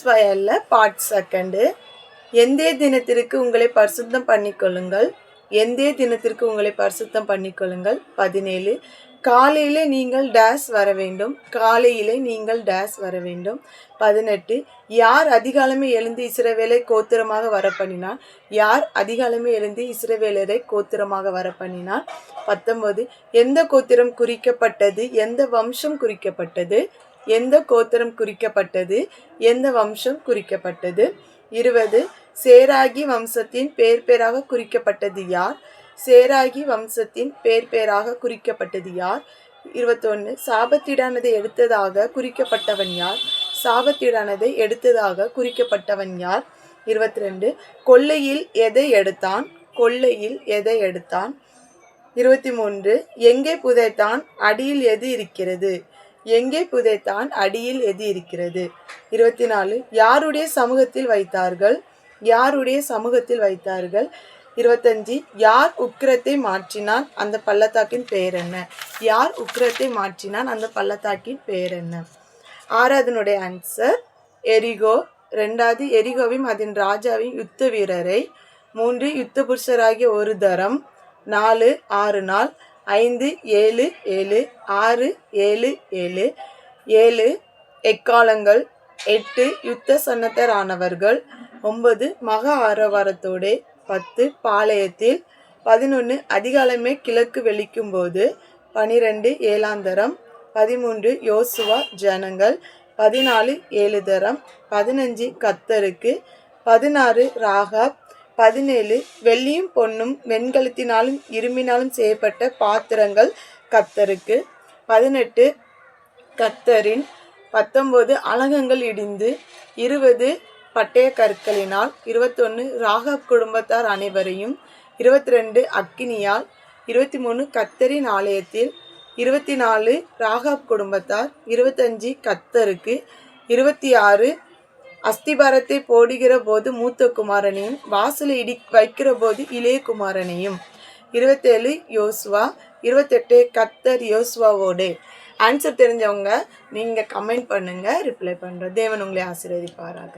வயல்ல part second. எந்தே தினத்திற்கு உங்களை பரிசுத்தம் பண்ணிக்கொள்ளுங்கள். எந்தே தினத்திற்கு உங்களை பரிசுத்தம் பண்ணிக்கொள்ளுங்கள். 17. காலையிலே நீங்கள் டேஸ் வர வேண்டும். காலையிலே நீங்கள் டேஸ் வர வேண்டும். 18. யார் அதிகாலமே எழுந்து இஸ்ரவேலை கோத்திரமாக வர பண்ணினார். யார் அதிகாலமே எழுந்து இஸ்ரவேலரை கோத்திரமாக வர பண்ணினார். 19. எந்த கோத்திரம் குறிக்கப்பட்டது, எந்த வம்சம் குறிக்கப்பட்டது, எந்த கோத்திரம் குறிக்கப்பட்டது, எந்த வம்சம் குறிக்கப்பட்டது. 20. சேராகி வம்சத்தின் பேராக குறிக்கப்பட்டது யார். சேராகி வம்சத்தின் பேராக குறிக்கப்பட்டது யார். 21. சாபத்தீடானதை எடுத்ததாக குறிக்கப்பட்டவன் யார். சாபத்தீடானதை எடுத்ததாக குறிக்கப்பட்டவன் யார். 22. கொள்ளையில் எதை எடுத்தான். கொள்ளையில் எதை எடுத்தான். 23. எங்கே புதைத்தான், அடியில் எது இருக்கிறது. எங்கே புதைத்தான், அடியில் எது இருக்கிறது. 24. யாருடைய சமூகத்தில் வைத்தார்கள். யாருடைய சமூகத்தில் வைத்தார்கள். 25. யார் உக்கிரத்தை மாற்றினான், அந்த பள்ளத்தாக்கின் பெயர் என்ன. யார் உக்கிரத்தை மாற்றினான், அந்த பள்ளத்தாக்கின் பெயர் என்ன. 6. ஆன்சர் எரிகோ. 2. எரிகோவையும் அதன் ராஜாவையும் யுத்த வீரரை. 3. யுத்த புருஷராகிய ஒரு தரம். 4. 6 நாள். 5. 7 7. 6 7 7. 7 எக்காலங்கள். 8 யுத்த சன்னத்தரானவர்கள். 9 மகா ஆரவாரத்தோடு. 10 பாளையத்தில். 11 அதிகாலமே கிழக்கு வெளிக்கும் போது. 12 ஏலாந்தரம். 13 யோசுவா ஜனங்கள். 14 7 தரம். 15 கர்த்தருக்கு. 16 ராகாப். 17 வெள்ளியும் பொன்னும் வெண்கலத்தினாலும் இரும்பினாலும் செய்யப்பட்ட பாத்திரங்கள் கர்த்தருக்கு. 18 கர்த்தரின். 19 அலகங்கள் இடிந்து. 20 பட்டய கற்களினால். 21 ராகாப் குடும்பத்தார் அனைவரையும். 22 அக்கினியால். 23 கர்த்தரின் ஆலயத்தில். 24 ராகாப் குடும்பத்தார். 25 கர்த்தருக்கு. 26 அஸ்திபாரத்தை போடுகிற போது மூத்த குமாரனையும் வாசலை வைக்கிற போது இளைய குமாரனையும். 27 யோசுவா. 28 கர்த்தர் யோசுவாவோடு. ஆன்சர் தெரிஞ்சவங்க நீங்கள் கமெண்ட் பண்ணுங்கள், ரிப்ளை பண்ணுறோம். தேவன் உங்களை ஆசீர்வதிப்பாராக.